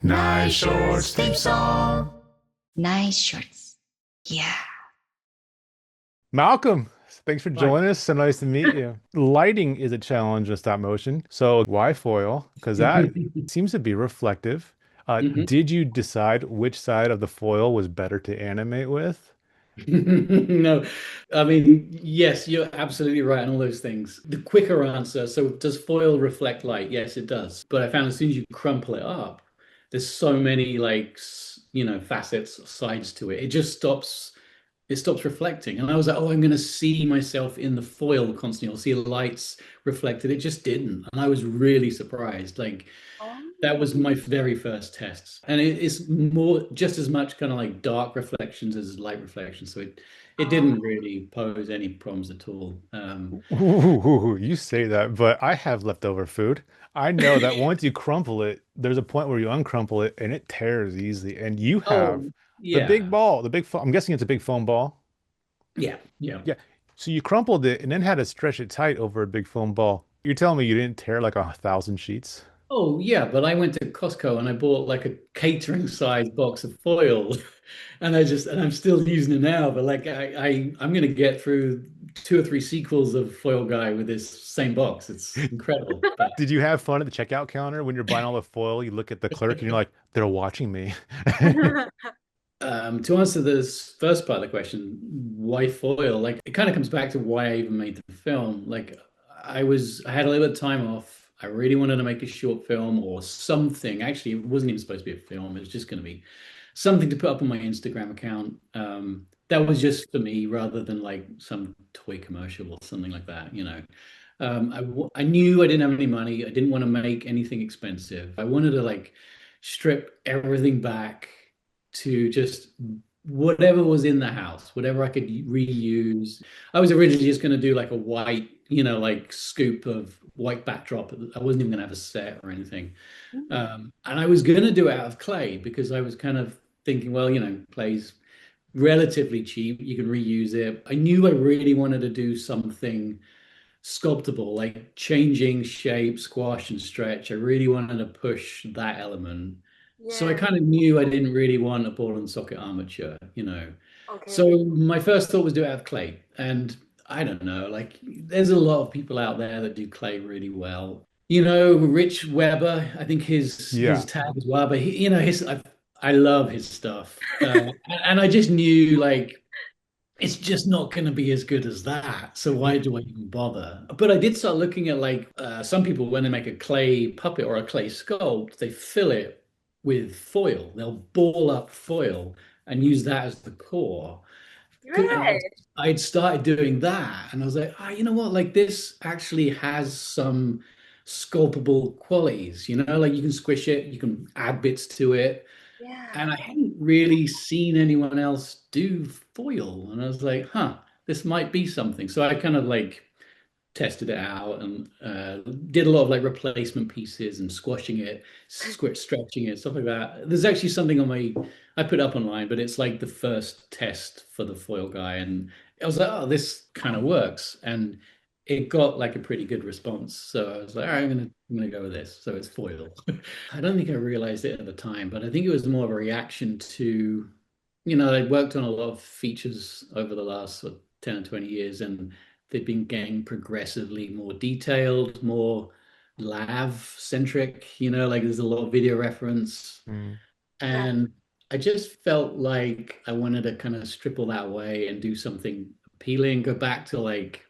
Nice Shorts theme song. Nice shorts. Yeah. Malcolm, thanks for Right. joining us. So nice to meet you. Lighting is a challenge with stop motion. So why foil? Because that seems to be reflective. Mhm. Did you decide which side of the foil was better to animate with? No, I mean, yes, you're absolutely right on all those things. The quicker answer, so does foil reflect light? Yes, it does. But I found as soon as you crumple it up, there's so many facets, sides to it. It stops reflecting. And I was like, oh, I'm going to see myself in the foil constantly. I'll see lights reflected. It just didn't. And I was really surprised. Like, that Oh. was my very first test. And it's more just as much kind of like dark reflections as light reflections. So it didn't Oh. really pose any problems at all. Ooh, you say that, but I have leftover food. I know that once you crumple it, there's a point where you uncrumple it and it tears easily. And you have Oh, the big yeah. ball, the big foam. I'm guessing it's a big foam ball. Yeah. Yeah. Yeah. So you crumpled it and then had to stretch it tight over a big foam ball. You're telling me you didn't tear like 1,000 sheets? Oh, yeah. But I went to Costco and I bought like a catering size box of foil. And I'm still using it now. But like, I'm going to get through two or three sequels of Foil Guy with this same box. It's incredible. But Did you have fun at the checkout counter when you're buying all the foil? You look at the clerk and you're like, they're watching me. To answer this first part of the question, why foil? Like it kind of comes back to why I even made the film. Like I had a little bit of time off. I really wanted to make a short film or something. Actually, it wasn't even supposed to be a film. It was just going to be something to put up on my Instagram account. That was just for me rather than like some toy commercial or something like that, you know. I knew I didn't have any money. I didn't want to make anything expensive. I wanted to like strip everything back to just whatever was in the house, whatever I could reuse. I was originally just going to do like a white, like scoop of white backdrop. I wasn't even going to have a set or anything. And I was going to do it out of clay because I was kind of thinking, well, clay's relatively cheap. You can reuse it. I knew I really wanted to do something sculptable, like changing shape, squash, and stretch. I really wanted to push that element. So I Yeah. kind of knew I didn't really want a ball and socket armature. Okay. So my first thought was do it out of clay. And I don't know, like there's a lot of people out there that do clay really well. Rich Weber, I think his Yeah. tag as well, but I love his stuff. And I just knew like it's just not going to be as good as that. So why do I even bother? But I did start looking at like some people when they make a clay puppet or a clay sculpt, they fill it with foil. They'll ball up foil and use that as the core. And Right. I'd started doing that, and I was like, you know what? Like this actually has some sculptable qualities. Like you can squish it, you can add bits to it. And Yeah. I hadn't really seen anyone else do foil. And I was like, huh, this might be something. So I kind of like tested it out and did a lot of like replacement pieces and squashing it, stretching it, stuff like that. There's actually something I put up online, but it's like the first test for the foil guy. And I was like, oh, this kind of works. And it got like a pretty good response. So I was like, all right, I'm gonna go with this. So it's foil. I don't think I realized it at the time, but I think it was more of a reaction to, I worked on a lot of features over the last 10 or 20 years, and they've been getting progressively more detailed, more lav centric, like there's a lot of video reference. Mm. Yeah. And I just felt like I wanted to kind of strip all that away and do something appealing, go back to like,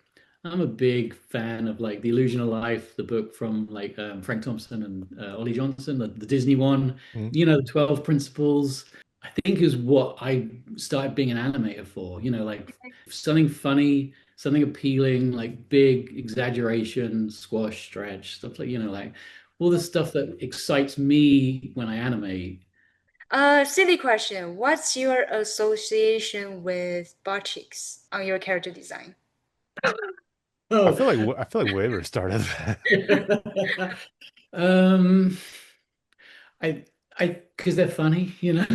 I'm a big fan of like The Illusion of Life, the book from like Frank Thompson and Ollie Johnson, the Disney one, Mm. the 12 Principles. I think is what I started being an animator for, like something funny, something appealing, like big exaggeration, squash, stretch, stuff like, like all the stuff that excites me when I animate. Silly question. What's your association with Botchix on your character design? Oh, I feel like Weber started that. um, I, because they're funny. Yeah.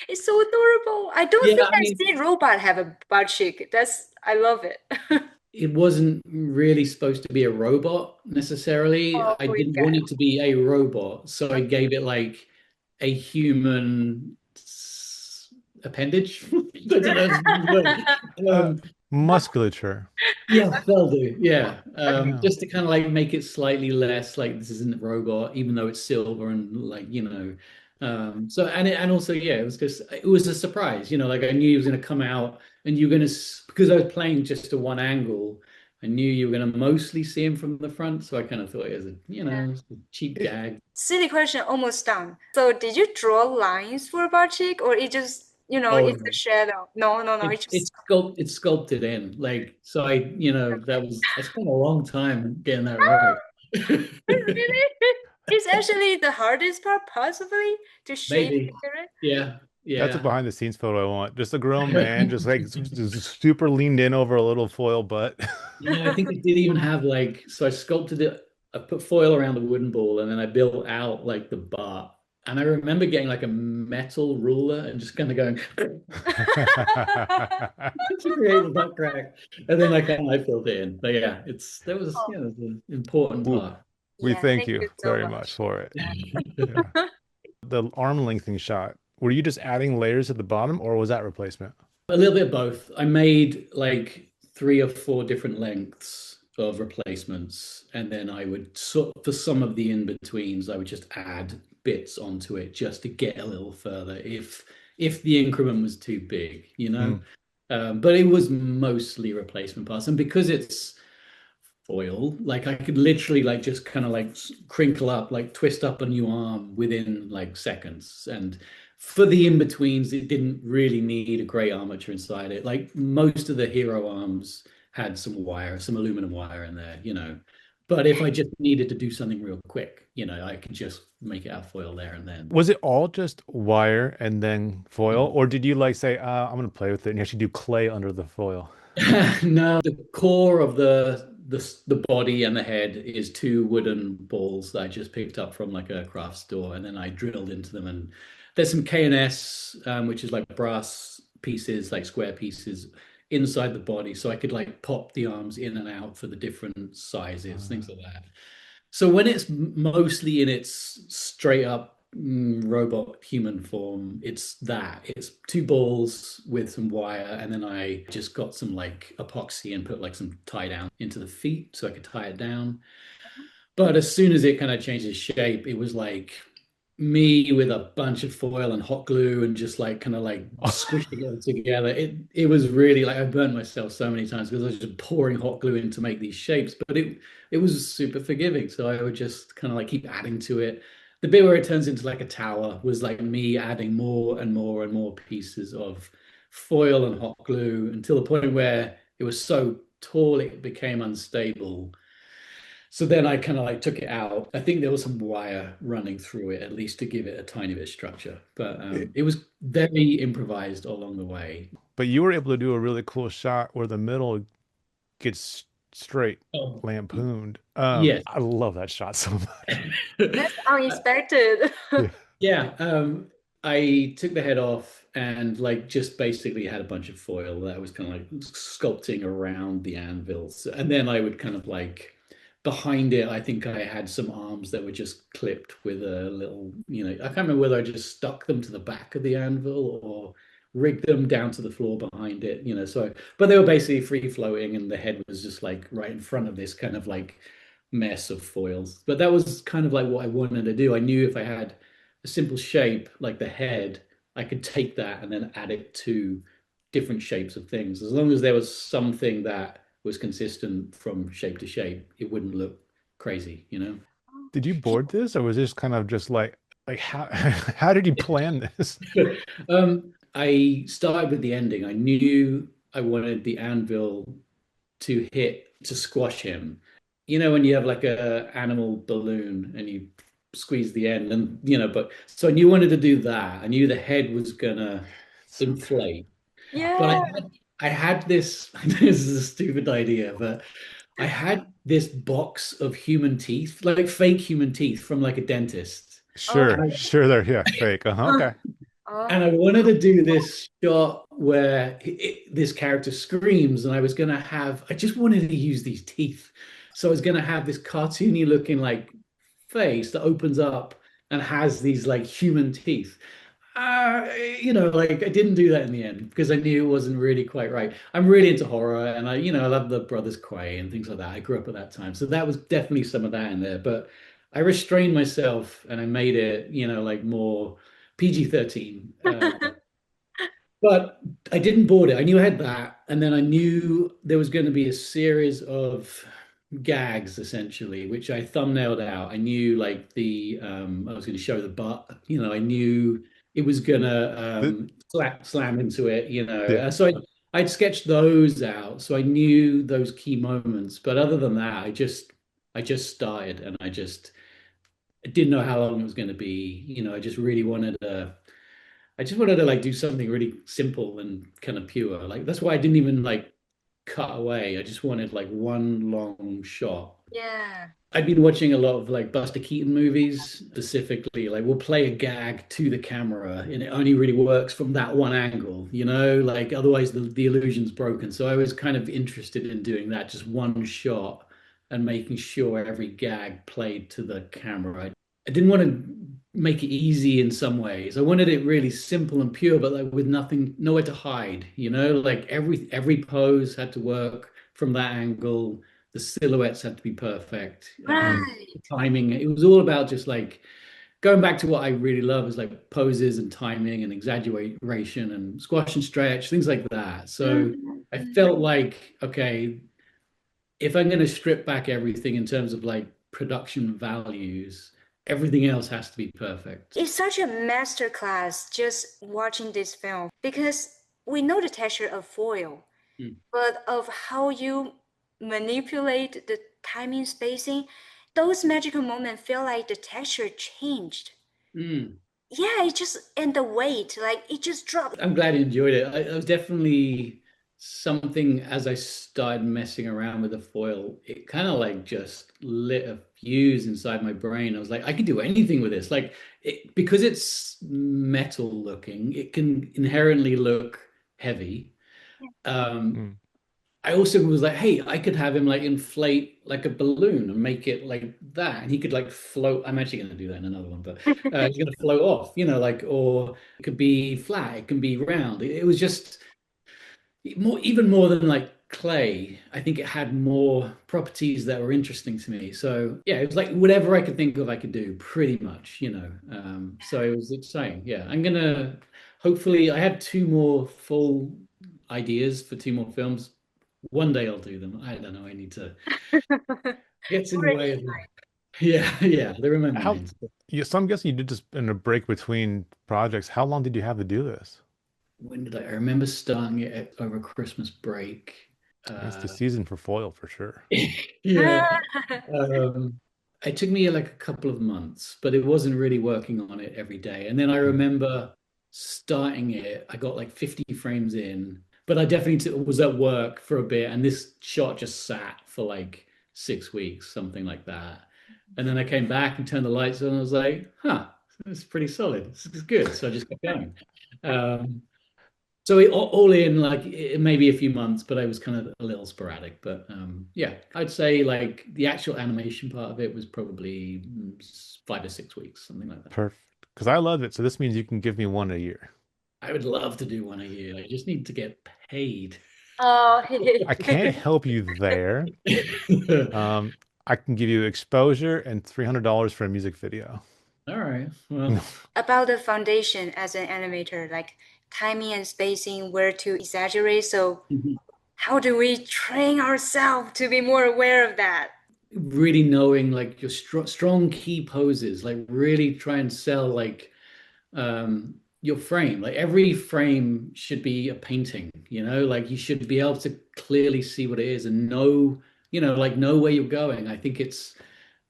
It's so adorable. I don't Yeah, think I I've mean, seen robot have a butt cheek. I love it. it wasn't really supposed to be a robot necessarily. Oh, I we didn't got want it to be a robot, so I gave it like a human appendage. I don't know. Uh, Um, musculature. yeah, they'll do. Yeah. Yeah. Just to kind of like make it slightly less like this isn't a robot, even though it's silver and like, so and also yeah, it was just it was a surprise, like I knew he was gonna come out and you're gonna because I was playing just to one angle, I knew you were gonna mostly see him from the front, so I kind of thought it was a cheap It, gag. Silly question, almost done. So did you draw lines for Bartik or it just, it's a Oh, shadow? No, no, no. It just it's sculpted in. Like so I spent a long time getting that right. really, it's actually the hardest part, possibly, to shape the Maybe. carrot. Yeah. that's a Yeah. behind the scenes photo I want. Just a grown man, just like super leaned in over a little foil butt. I think it did even have like so I sculpted it, I put foil around the wooden ball and then I built out like the bar. And I remember getting like a metal ruler and just kind of going to create the butt crack. And then I filled it in. But yeah, Oh, it was an important Ooh, part. we yeah, thank thank you you so very much much. for it. Yeah. Yeah. The arm lengthening shot, were you just adding layers at the bottom or was that replacement? A little bit of both. I made like 3 or 4 different lengths of replacements, and then I would for some of the in-betweens, I would just add bits onto it just to get a little further if the increment was too big, Mm. But it was mostly replacement parts, and because it's foil. Like I could literally like just kind of like crinkle up, like twist up a new arm within like seconds. And for the in-betweens, it didn't really need a great armature inside it. Like most of the hero arms had some wire, some aluminum wire in there. But if I just needed to do something real quick, I could just make it out of foil there and then. Was it all just wire and then foil, or did you like say, I'm gonna play with it and you actually do clay under the foil? No, the core of the body and the head is 2 wooden balls that I just picked up from like a craft store, and then I drilled into them. And there's some K&S, which is like brass pieces, like square pieces inside the body, so I could like pop the arms in and out for the different sizes, things like that. So when it's mostly in its straight up robot human form, it's 2 balls with some wire, and then I just got some like epoxy and put like some tie down into the feet so I could tie it down. But as soon as it kind of changes shape, it was like me with a bunch of foil and hot glue and just like kind of like squishing it all together. It was really like I burnt myself so many times because I was just pouring hot glue in to make these shapes, but it was super forgiving. So I would just kind of like keep adding to it. The bit where it turns into like a tower was like me adding more and more and more pieces of foil and hot glue until the point where it was so tall it became unstable. So then I kind of like took it out. I think there was some wire running through it, at least to give it a tiny bit of structure. But It- it was very improvised along the way. but you were able to do a really cool shot where the middle gets straight Oh, lampooned. yes. I love that shot so much. That's unexpected. Yeah. Yeah. I took the head off and like just basically had a bunch of foil that I was kind of like sculpting around the anvils. And then I would kind of like behind it, I think I had some arms that were just clipped with a little, I can't remember whether I just stuck them to the back of the anvil or rigged them down to the floor behind it. So, but they were basically free floating and the head was just like right in front of this kind of like mess of foils. But that was kind of like what I wanted to do. I knew if I had a simple shape like the head, I could take that and then add it to different shapes of things. As long as there was something that was consistent from shape to shape, it wouldn't look crazy. Did you board this or was this kind of just like how how did you plan this? I started with the ending. I knew I wanted the anvil to squash him. When you have like a animal balloon and you squeeze the end and but so I knew I wanted to do that. I knew the head was gonna So good. inflate. But Yeah. I had this this is a stupid idea, but I had this box of human teeth, like fake human teeth from like a dentist. Okay. Sure, sure they're yeah, fake. Uh-huh. Okay. And Oh, I wanted to do this shot where this character screams, and I just wanted to use these teeth. So I was going to have this cartoony looking like face that opens up, and has these like human teeth. Like I didn't do that in the end because I knew it wasn't really quite right. I'm really into horror and I love the Brothers Quay and things like that. I grew up at that time. So that was definitely some of that in there. But I restrained myself and I made it, like more PG-13. But I didn't board it. I knew I had that. And then I knew there was going to be a series of gags essentially, which I thumbnailed out. I knew like I was going to show the butt, I knew it was gonna The, slam into it, yeah. I'd sketched those out, so I knew those key moments. But other than that, I just started and I didn't know how long it was going to be. I just wanted to like do something really simple and kind of pure. Like that's why I didn't even like cut away. I just wanted like one long shot. Yeah. I've been watching a lot of like Buster Keaton movies specifically. Like we'll play a gag to the camera and it only really works from that one angle, like otherwise the illusion's broken. So I was kind of interested in doing that, just one shot and making sure every gag played to the camera. I didn't want to make it easy in some ways. I wanted it really simple and pure, but like with nothing, nowhere to hide, like every pose had to work from that angle. The silhouettes had to be perfect. Right. Timing. It was all about just like going back to what I really love is like poses and timing and exaggeration and squash and stretch, things like that. So I Mhm. felt like, okay, if I'm going to strip back everything in terms of like production values, everything else has to be perfect. It's such a master class just watching this film because we know the texture of foil, Mm. but of how you manipulate the timing spacing, those magical moments feel like the texture changed. Mm. Yeah, it just and the weight, like it just dropped. I'm glad you enjoyed it. It was definitely something as I started messing around with the foil, it kind of like just lit a fuse inside my brain. I was like, I can do anything with this. Like because it's metal looking, it can inherently look heavy. Um, Mm. I also was like, hey, I could have him like inflate like a balloon and make it like that. And he could like float. I'm actually going to do that in another one, but he's going to float off, like, or it could be flat, it can be round. It was just even more than like clay. I think it had more properties that were interesting to me. So yeah, it was like whatever I could think of, I could do pretty much. So it was exciting. Yeah, hopefully, I have two more full ideas for two more films. One day I'll do them. I don't know. I need to gets in the Already way in of mind. yeah, yeah. They're in my How, mind. yeah, so I'm guessing you did this in a break between projects. How long did you have to do this? When did I remember starting it over Christmas break? It's the Uh, season for foil for sure. yeah. Um, it took me like a couple of months, but it wasn't really working on it every day. And then I Mm. remember starting it, I got like 50 frames in, but I definitely was at work for a bit, and this shot just sat for like 6 weeks, something like that. And then I came back and turned the lights on, and I was like, huh, it's pretty solid. This is good. So I just kept going. Um, so all in, like maybe a few months, but I was kind of a little sporadic. But yeah, I'd say like the actual animation part of it was probably 5 to 6 weeks, something like that. Perfect. Because I love it. So this means you can give me one a year. I would love to do one a year. I just need to get paid. Oh, I can't help you there. Um, I can give you exposure and $300 for a music video. All right. Well, about the foundation as an animator, like timing and spacing, where to exaggerate. So, how do we train ourselves to be more aware of that? really knowing like your strong key poses, like really try and sell like your frame. Like every frame should be a painting, like you should be able to clearly see what it is and know, like know where you're going. I think it's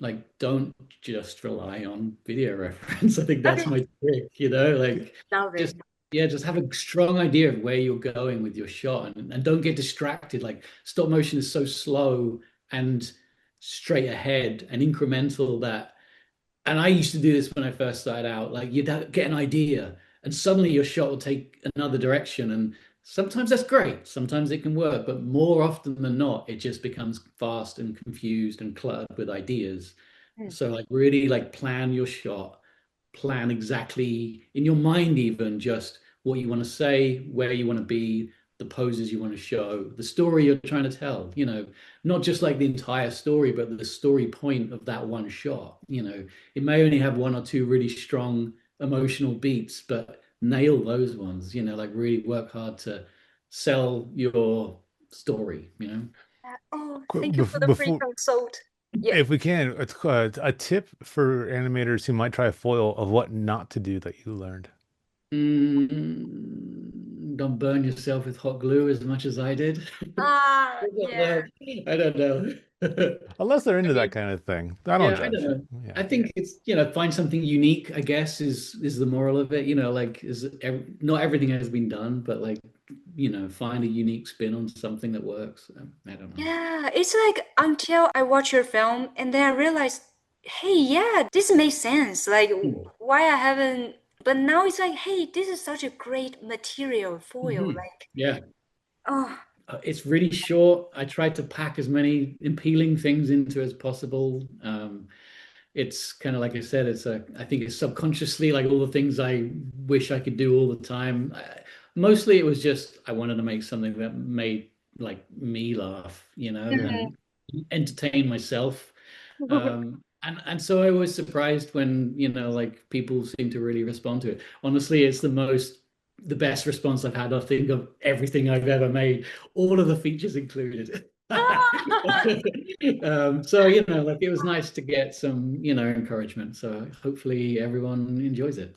like don't just rely on video reference. I think that's Okay, my trick, like love it. just yeah, just have a strong idea of where you're going with your shot and don't get distracted. Like stop motion is so slow and straight ahead and incremental that and I used to do this when I first started out. Like you'd get an idea, and suddenly your shot will take another direction. And sometimes that's great. Sometimes it can work, but more often than not, it just becomes fast and confused and cluttered with ideas. Mm. So like really like plan your shot, plan exactly in your mind, even just what you want to say, where you want to be, the poses you want to show, the story you're trying to tell, not just like the entire story, but the story point of that one shot. It may only have one or two really strong emotional beats, but nail those ones, like really work hard to sell your story. Oh, thank you for the free Before, consult. Yeah. if we can, it's a tip for animators who might try foil of what not to do that you learned. Don't burn yourself with hot glue as much as I did. Ah, I don't yeah. know. I don't know. Unless they're I into that mean, kind of thing. I don't yeah, I don't judge. know. Yeah. I think it's, find something unique, I guess, is the moral of it. Like not everything has been done, but like, find a unique spin on something that works. I don't know. Yeah, it's like until I watch your film and then I realize, hey, yeah, this makes sense. Like why I haven't, but now it's like, hey, this is such a great material foil. Mhm. Like, Yeah. oh, It's really short. I tried to pack as many appealing things into as possible. It's kind of like I said, I think it's subconsciously like all the things I wish I could do all the time. Mostly it was just I wanted to make something that made like me laugh, mhm. and entertain myself. And so I was surprised when, like people seem to really respond to it. Honestly, it's the best response I've had, I think, of everything I've ever made, all of the features included. So, like it was nice to get some, encouragement. So hopefully everyone enjoys it.